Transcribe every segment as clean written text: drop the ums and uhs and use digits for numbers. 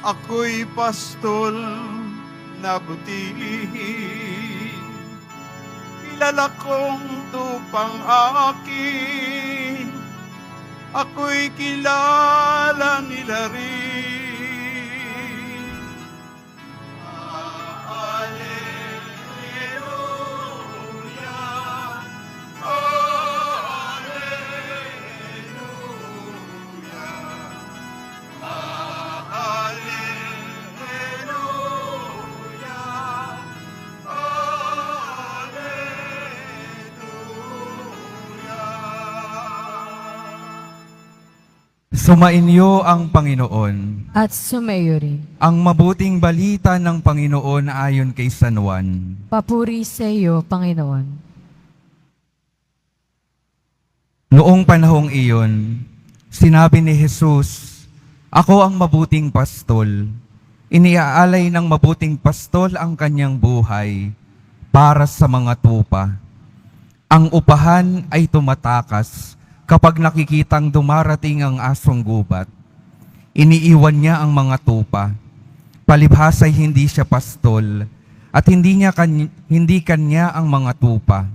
Ako'y pastol na butihin, kilala kong tupang akin, ako'y kilala nila rin. Sumainyo ang Panginoon. At sumayo rin. Ang mabuting balita ng Panginoon ayon kay San Juan. Papuri sa iyo, Panginoon. Noong panahong iyon, sinabi ni Jesus, "Ako ang mabuting pastol. Iniaalay ng mabuting pastol ang kanyang buhay para sa mga tupa. Ang upahan ay tumatakas kapag nakikitang dumarating ang asong gubat. Iniiwan niya ang mga tupa. Palibhasa'y hindi siya pastol at hindi kanya ang mga tupa.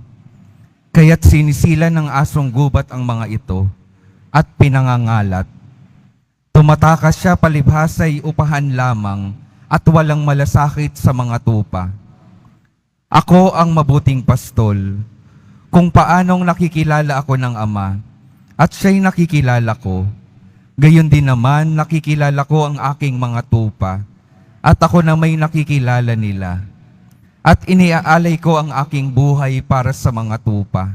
Kaya't sinisilan ng asong gubat ang mga ito at pinangangalat. Tumatakas siya palibhasa'y upahan lamang at walang malasakit sa mga tupa. Ako ang mabuting pastol. Kung paanong nakikilala ako ng Ama, at siya'y nakikilala ko, gayon din naman nakikilala ko ang aking mga tupa, at ako na may nakikilala nila. At iniaalay ko ang aking buhay para sa mga tupa.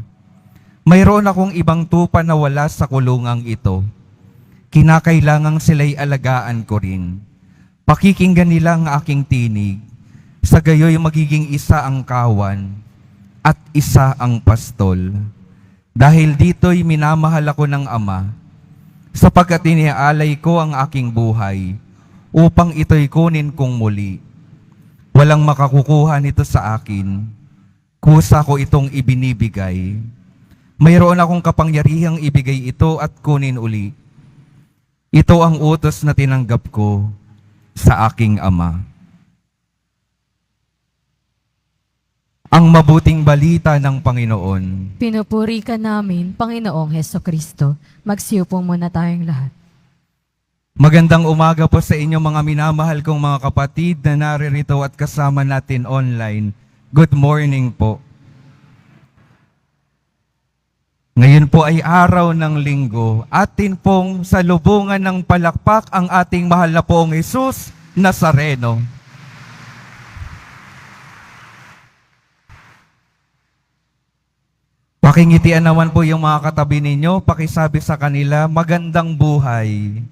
Mayroon akong ibang tupa na wala sa kulungang ito. Kinakailangang sila'y alagaan ko rin. Pakikinggan nila ang aking tinig, sa gayoy magiging isa ang kawan, at isa ang pastol. Dahil dito'y minamahal ako ng Ama, sapagkat iniaalay ko ang aking buhay, upang ito'y kunin kong muli. Walang makakukuha nito sa akin, kusa ko itong ibinibigay. Mayroon akong kapangyarihang ibigay ito at kunin uli. Ito ang utos na tinanggap ko sa aking Ama." Ang mabuting balita ng Panginoon. Pinupuri ka namin, Panginoong Hesukristo. Magsiupo muna tayong lahat. Magandang umaga po sa inyo mga minamahal kong mga kapatid na naririto at kasama natin online. Good morning po. Ngayon po ay araw ng linggo. Atin pong salubungan ng palakpak ang ating mahal na poong Jesus Nazareno. Pakingitian naman po yung mga katabi ninyo, pakisabi sa kanila, magandang buhay.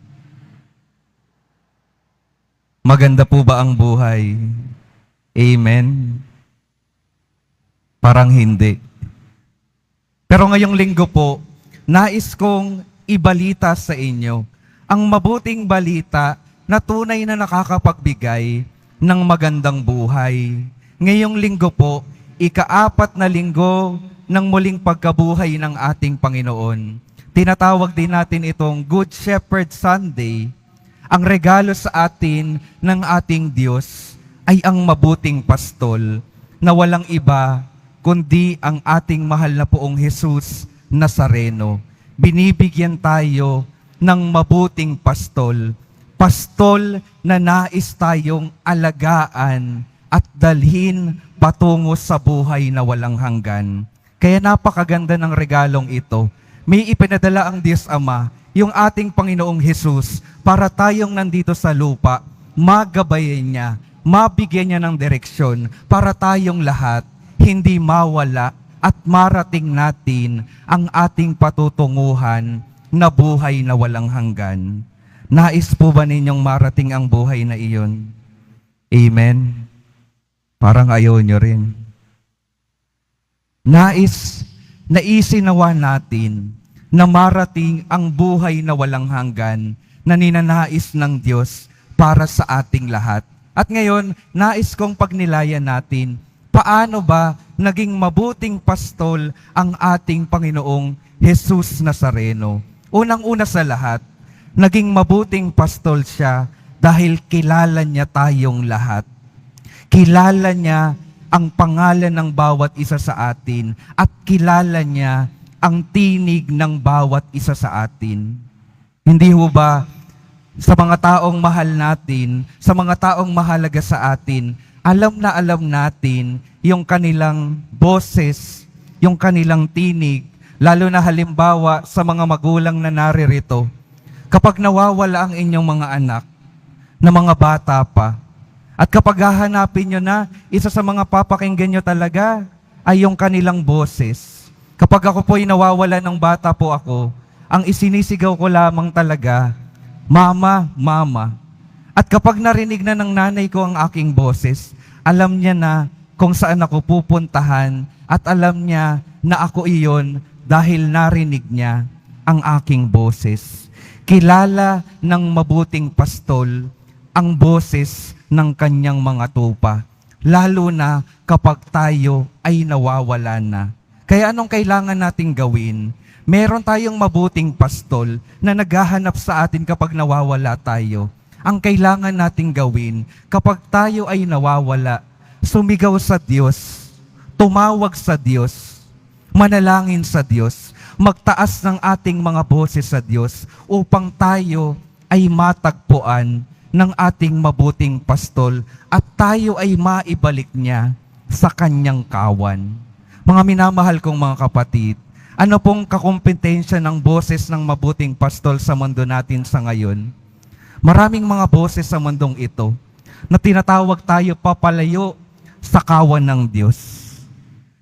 Maganda po ba ang buhay? Amen? Parang hindi. Pero ngayong linggo po, nais kong ibalita sa inyo ang mabuting balita na tunay na nakakapagbigay ng magandang buhay. Ngayong linggo po, ika-4 na linggo ng muling pagkabuhay ng ating Panginoon. Tinatawag din natin itong Good Shepherd Sunday. Ang regalo sa atin ng ating Diyos ay ang mabuting pastol na walang iba kundi ang ating mahal na poong Jesus Nazareno. Binibigyan tayo ng mabuting pastol. Pastol na nais tayong alagaan at dalhin patungo sa buhay na walang hanggan. Kaya napakaganda ng regalong ito. May ipinadala ang Diyos Ama, yung ating Panginoong Jesus, para tayong nandito sa lupa, magabayan niya, mabigyan niya ng direksyon, para tayong lahat hindi mawala at marating natin ang ating patutunguhan na buhay na walang hanggan. Nais po ba ninyong marating ang buhay na iyon? Amen? Parang ayaw nyo rin. Naisinawa natin na marating ang buhay na walang hanggan na ninanais ng Diyos para sa ating lahat. At ngayon, nais kong pagnilayan natin, paano ba naging mabuting pastol ang ating Panginoong Jesus Nazareno? Unang-una sa lahat, naging mabuting pastol siya dahil kilala niya tayong lahat. Kilala niya ang pangalan ng bawat isa sa atin at kilala niya ang tinig ng bawat isa sa atin. Hindi ho ba sa mga taong mahal natin, sa mga taong mahalaga sa atin, alam na alam natin yung kanilang boses, yung kanilang tinig, lalo na halimbawa sa mga magulang na naririto. Kapag nawawala ang inyong mga anak, na mga bata pa, at kapag hahanapin nyo na, isa sa mga papakinggan nyo talaga ay yung kanilang boses. Kapag ako po'y nawawala ng bata po ako, ang isinisigaw ko lamang talaga, Mama, Mama. At kapag narinig na ng nanay ko ang aking boses, alam niya na kung saan ako pupuntahan at alam niya na ako iyon dahil narinig niya ang aking boses. Kilala ng mabuting pastol ang boses ng kanyang mga tupa, lalo na kapag tayo ay nawawala na. Kaya anong kailangan nating gawin? Meron tayong mabuting pastol na naghahanap sa atin kapag nawawala tayo. Ang kailangan nating gawin kapag tayo ay nawawala, sumigaw sa Diyos, tumawag sa Diyos, manalangin sa Diyos, magtaas ng ating mga boses sa Diyos upang tayo ay matagpuan ng ating mabuting pastol at tayo ay maibalik niya sa kanyang kawan. Mga minamahal kong mga kapatid, ano pong kakumpetensya ng boses ng mabuting pastol sa mundo natin sa ngayon? Maraming mga boses sa mundong ito na tinatawag tayo papalayo sa kawan ng Diyos.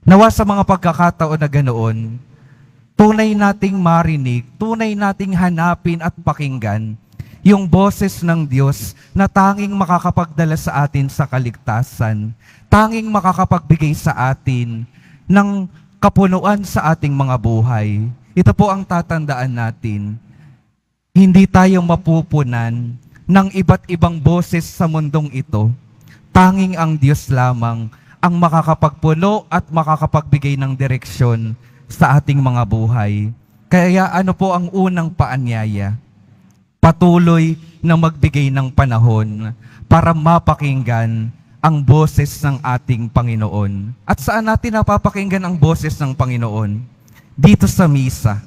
Nawa sa mga pagkakataon na ganoon, tunay nating marinig, tunay nating hanapin at pakinggan yung boses ng Diyos na tanging makakapagdala sa atin sa kaligtasan, tanging makakapagbigay sa atin ng kapunuan sa ating mga buhay. Ito po ang tatandaan natin. Hindi tayo mapupunan ng iba't ibang boses sa mundong ito. Tanging ang Diyos lamang ang makakapagpuno at makakapagbigay ng direksyon sa ating mga buhay. Kaya ano po ang unang paanyaya? Patuloy na magbigay ng panahon para mapakinggan ang boses ng ating Panginoon. At saan natin napapakinggan ang boses ng Panginoon? Dito sa misa,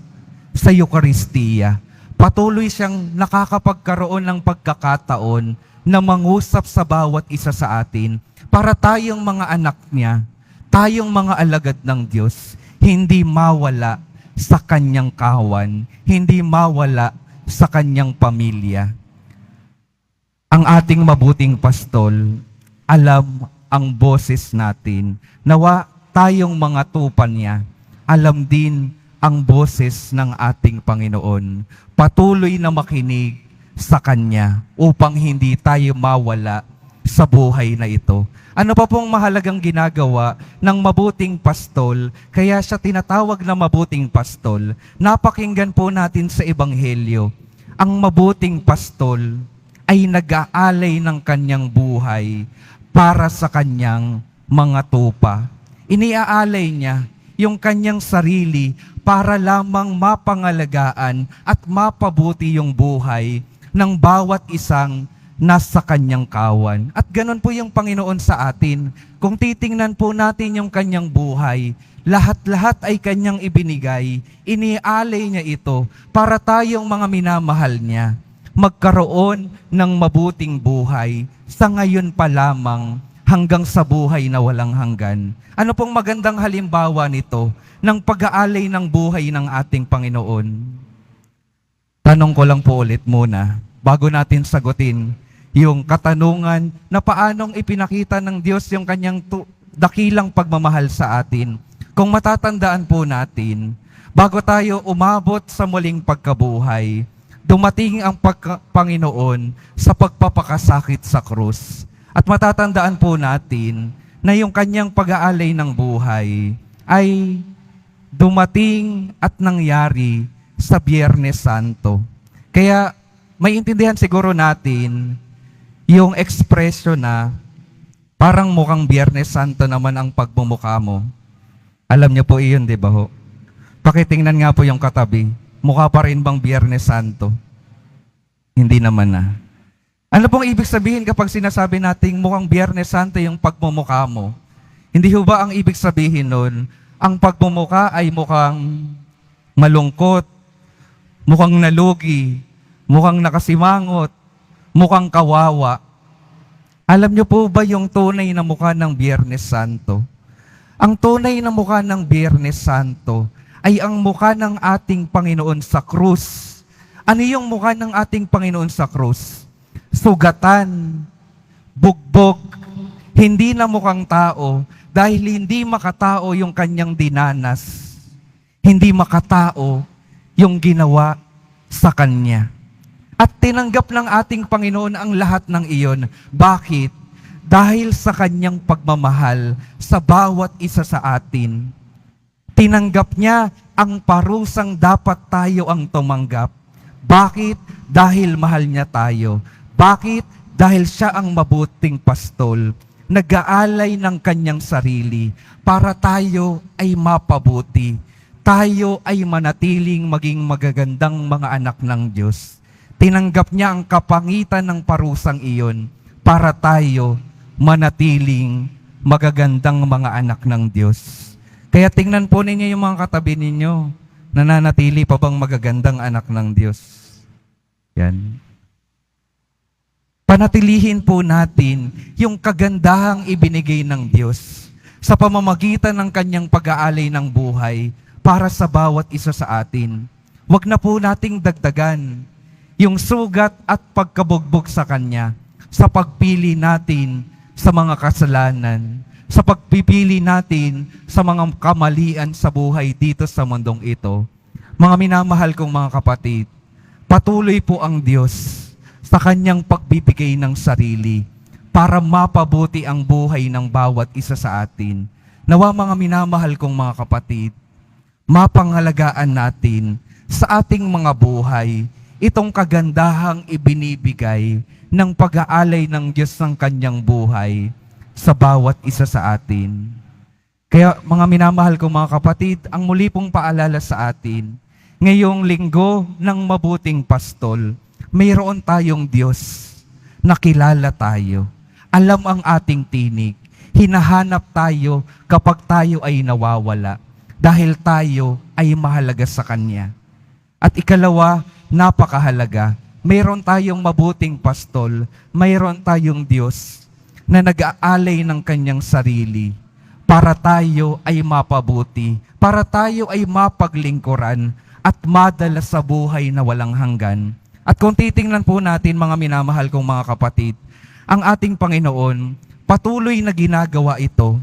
sa Eucharistia. Patuloy siyang nakakapagkaroon ng pagkakataon na mangusap sa bawat isa sa atin para tayong mga anak niya, tayong mga alagad ng Diyos, hindi mawala sa kanyang kawan, hindi mawala sa kanyang pamilya. Ang ating mabuting pastol, alam ang boses natin. Nawa tayong mga tupa niya, alam din ang boses ng ating Panginoon. Patuloy na makinig sa Kanya upang hindi tayo mawala sa buhay na ito. Ano pa pong mahalagang ginagawa ng mabuting pastol, kaya siya tinatawag na mabuting pastol? Napakinggan po natin sa Ebanghelyo. Ang mabuting pastol ay nag-aalay ng kanyang buhay para sa kanyang mga tupa. Iniaalay niya yung kanyang sarili para lamang mapangalagaan at mapabuti yung buhay ng bawat isang nasa kanyang kawan. At ganun po yung Panginoon sa atin. Kung titingnan po natin yung kanyang buhay, lahat-lahat ay kanyang ibinigay. Inialay niya ito para tayong mga minamahal niya magkaroon ng mabuting buhay sa ngayon pa lamang hanggang sa buhay na walang hanggan. Ano pong magandang halimbawa nito ng pag-aalay ng buhay ng ating Panginoon? Tanong ko lang po ulit muna, bago natin sagutin yung katanungan na paanong ipinakita ng Diyos yung kanyang dakilang pagmamahal sa atin. Kung matatandaan po natin, bago tayo umabot sa muling pagkabuhay, dumating ang Panginoon sa pagpapakasakit sa krus. At matatandaan po natin na yung kanyang pag-aalay ng buhay ay dumating at nangyari sa Biyernes Santo. Kaya maintindihan siguro natin yung ekspresyon na parang mukhang Biyernes Santo naman ang pagmumukha mo. Alam niyo po iyon, di ba ho? Pakitingnan nga po yung katabi. Mukha pa rin bang Biyernes Santo? Hindi naman na. Ano pong ibig sabihin kapag sinasabi nating mukhang Biyernes Santo yung pagmumukha mo? Hindi ho ba ang ibig sabihin nun, ang pagmumukha ay mukhang malungkot, mukhang nalugi, mukhang nakasimangot, mukhang kawawa? Alam niyo po ba yung tunay na mukha ng Biyernes Santo? Ang tunay na mukha ng Biyernes Santo ay ang mukha ng ating Panginoon sa krus. Ano yung mukha ng ating Panginoon sa krus? Sugatan, bugbog, hindi na mukhang tao dahil hindi makatao yung kanyang dinanas. Hindi makatao yung ginawa sa kanya. At tinanggap ng ating Panginoon ang lahat ng iyon. Bakit? Dahil sa kanyang pagmamahal sa bawat isa sa atin. Tinanggap niya ang parusang dapat tayo ang tumanggap. Bakit? Dahil mahal niya tayo. Bakit? Dahil siya ang mabuting pastol. Nag-aalay ng kanyang sarili para tayo ay mapabuti. Tayo ay manatiling maging magagandang mga anak ng Diyos. Tinanggap niya ang kapangitan ng parusang iyon para tayo manatiling magagandang mga anak ng Diyos. Kaya tingnan po ninyo yung mga katabi ninyo. Nananatili pa bang magagandang anak ng Diyos? Yan. Panatilihin po natin yung kagandahang ibinigay ng Diyos sa pamamagitan ng kanyang pag-aalay ng buhay para sa bawat isa sa atin. Huwag na po nating dagdagan yung sugat at pagkabugbog sa Kanya sa pagpili natin sa mga kasalanan, sa pagpipili natin sa mga kamalian sa buhay dito sa mundong ito. Mga minamahal kong mga kapatid, patuloy po ang Diyos sa Kanyang pagbibigay ng sarili para mapabuti ang buhay ng bawat isa sa atin. Nawa mga minamahal kong mga kapatid, mapangalagaan natin sa ating mga buhay itong kagandahang ibinibigay ng pag-aalay ng Diyos ng kanyang buhay sa bawat isa sa atin. Kaya mga minamahal kong mga kapatid, ang muli pong paalala sa atin, ngayong linggo ng mabuting pastol, mayroon tayong Diyos na kilala tayo. Alam ang ating tinig. Hinahanap tayo kapag tayo ay nawawala dahil tayo ay mahalaga sa Kanya. At ikalawa, napakahalaga, mayroon tayong mabuting pastol, mayroon tayong Diyos na nag-aalay ng Kanyang sarili para tayo ay mapabuti, para tayo ay mapaglingkuran at madala sa buhay na walang hanggan. At kung titingnan po natin mga minamahal kong mga kapatid, ang ating Panginoon patuloy na ginagawa ito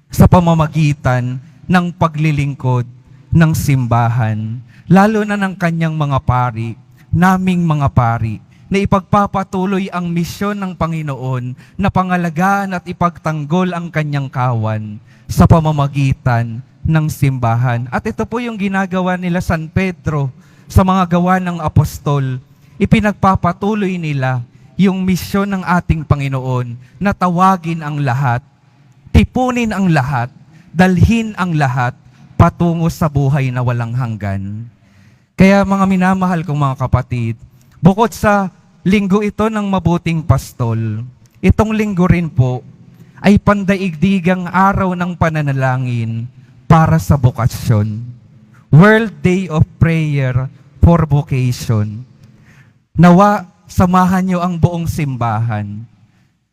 sa pamamagitan ng paglilingkod ng simbahan, lalo na ng kanyang mga pari, naming mga pari, na ipagpapatuloy ang misyon ng Panginoon na pangalagaan at ipagtanggol ang kanyang kawan sa pamamagitan ng simbahan. At ito po yung ginagawa nila San Pedro sa mga gawa ng apostol. Ipinagpapatuloy nila yung misyon ng ating Panginoon na tawagin ang lahat, tipunin ang lahat, dalhin ang lahat patungo sa buhay na walang hanggan. Kaya mga minamahal kong mga kapatid, bukod sa linggo ito ng mabuting pastol, itong linggo rin po ay pandaigdigang araw ng pananalangin para sa bokasyon. World Day of Prayer for Vocation. Nawa, samahan niyo ang buong simbahan.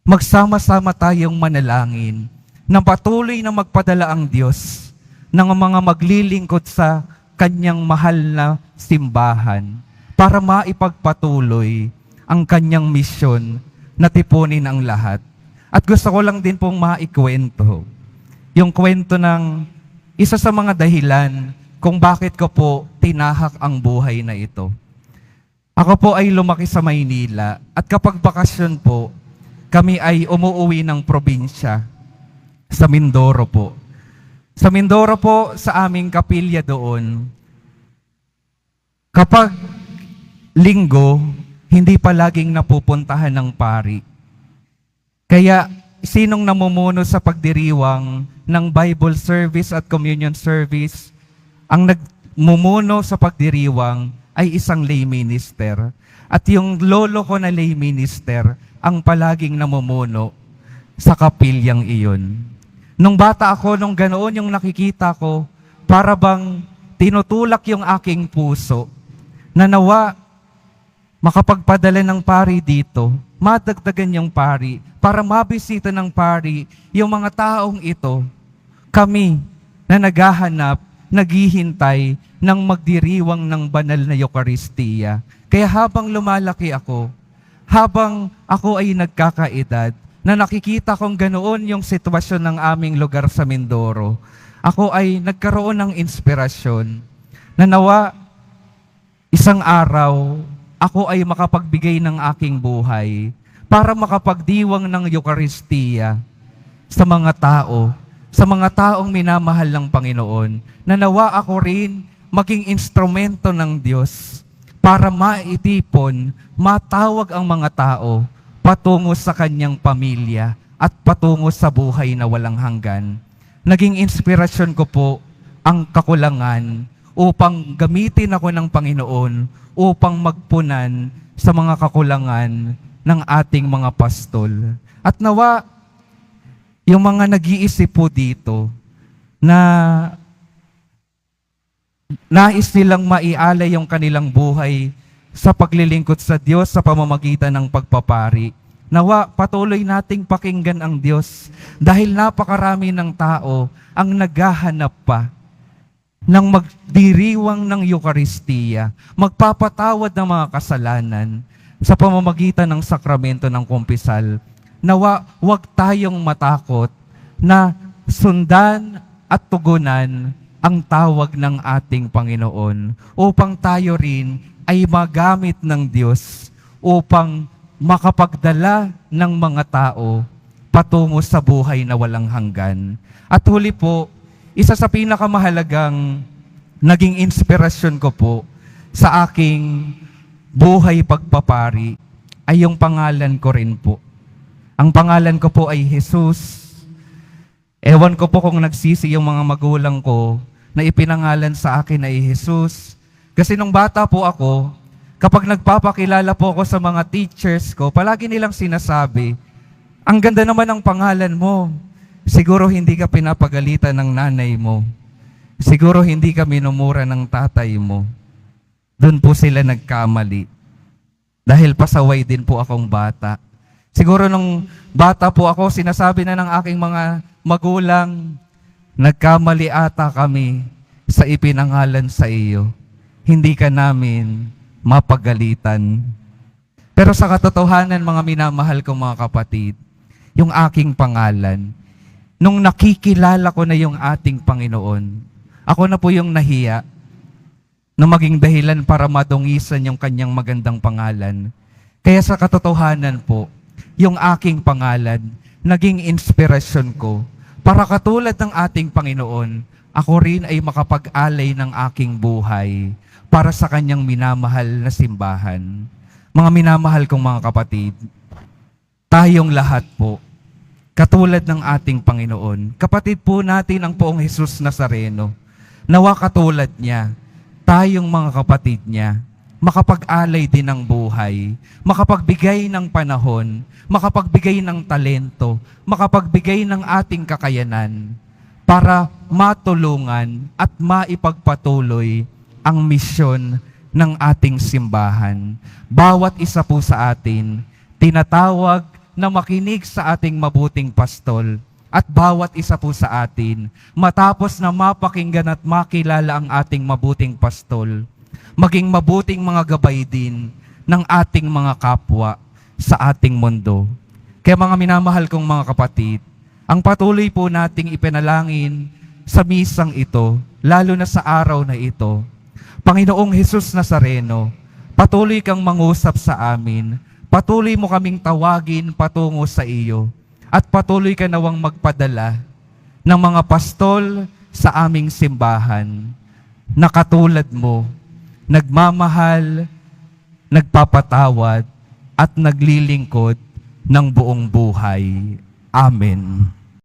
Magsama-sama tayong manalangin na patuloy na magpadala ang Diyos ng mga maglilingkod sa Kanyang mahal na simbahan para maipagpatuloy ang Kanyang misyon na tipunin ang lahat. At gusto ko lang din pong maikwento yung kwento ng isa sa mga dahilan kung bakit ko po tinahak ang buhay na ito. Ako po ay lumaki sa Maynila at kapag bakasyon po, kami ay umuuwi ng probinsya sa Mindoro po. Sa Mindoro po, sa aming kapilya doon, kapag linggo, hindi palaging napupuntahan ng pari. Kaya sinong namumuno sa pagdiriwang ng Bible service at communion service, ang nagmumuno sa pagdiriwang ay isang lay minister. At yung lolo ko na lay minister ang palaging namumuno sa kapilyang iyon. Nung bata ako, nung ganoon yung nakikita ko, para bang tinutulak yung aking puso na nawa makapagpadala ng pari dito, madagdagan yung pari, para mabisita ng pari yung mga taong ito, kami na naghahanap, naghihintay ng magdiriwang ng banal na Eucharistia. Kaya habang lumalaki ako, habang ako ay nagkakaedad, na nakikita kong ganoon yung sitwasyon ng aming lugar sa Mindoro, ako ay nagkaroon ng inspirasyon na nawa isang araw, ako ay makapagbigay ng aking buhay para makapagdiwang ng Eucharistia sa mga taong minamahal ng Panginoon, na nawa ako rin maging instrumento ng Diyos para maitipon, matawag ang mga tao patungo sa kanyang pamilya at patungo sa buhay na walang hanggan. Naging inspirasyon ko po ang kakulangan upang gamitin ako ng Panginoon upang magpunan sa mga kakulangan ng ating mga pastol. At nawa, yung mga nag-iisip po dito na nais nilang maialay yung kanilang buhay sa paglilingkod sa Diyos sa pamamagitan ng pagpapari, nawa patuloy nating pakinggan ang Diyos dahil napakarami ng tao ang naghahanap pa ng magdiriwang ng Eucharistia, magpapatawad ng mga kasalanan sa pamamagitan ng sakramento ng kumpisal. Nawa, huwag tayong matakot na sundan at tugunan ang tawag ng ating Panginoon upang tayo rin ay magamit ng Diyos upang makapagdala ng mga tao patungo sa buhay na walang hanggan. At huli po, isa sa pinakamahalagang naging inspirasyon ko po sa aking buhay pagpapari ay yung pangalan ko rin po. Ang pangalan ko po ay Jesus. Ewan ko po kung nagsisi yung mga magulang ko na ipinangalan sa akin ay Jesus. Kasi nung bata po ako, kapag nagpapakilala po ako sa mga teachers ko, palagi nilang sinasabi, ang ganda naman ng pangalan mo. Siguro hindi ka pinapagalitan ng nanay mo. Siguro hindi ka minumura ng tatay mo. Doon po sila nagkamali. Dahil pasaway din po akong bata. Siguro nung bata po ako, sinasabi na ng aking mga magulang, nagkamali ata kami sa ipinangalan sa iyo. Hindi ka namin mapagalitan. Pero sa katotohanan, mga minamahal kong mga kapatid, yung aking pangalan, nung nakikilala ko na yung ating Panginoon, ako na po yung nahiya na maging dahilan para madungisan yung kanyang magandang pangalan. Kaya sa katotohanan po, yung aking pangalan, naging inspirasyon ko para katulad ng ating Panginoon, ako rin ay makapag-alay ng aking buhay para sa kanyang minamahal na simbahan. Mga minamahal kong mga kapatid, tayong lahat po, katulad ng ating Panginoon, kapatid po natin ang poong Jesus Nazareno, nawa katulad niya, tayong mga kapatid niya, makapag-alay din ng buhay, makapagbigay ng panahon, makapagbigay ng talento, makapagbigay ng ating kakayanan para matulungan at maipagpatuloy ang misyon ng ating simbahan. Bawat isa po sa atin, tinatawag na makinig sa ating mabuting pastol at bawat isa po sa atin, matapos na mapakinggan at makilala ang ating mabuting pastol, maging mabuting mga gabay din ng ating mga kapwa sa ating mundo. Kaya mga minamahal kong mga kapatid, ang patuloy po nating ipinalangin sa misang ito, lalo na sa araw na ito, Panginoong Jesus Nazareno, patuloy kang mangusap sa amin, patuloy mo kaming tawagin patungo sa iyo, at patuloy ka nawang magpadala ng mga pastol, sa aming simbahan na katulad mo, nagmamahal, nagpapatawad, at naglilingkod ng buong buhay. Amen.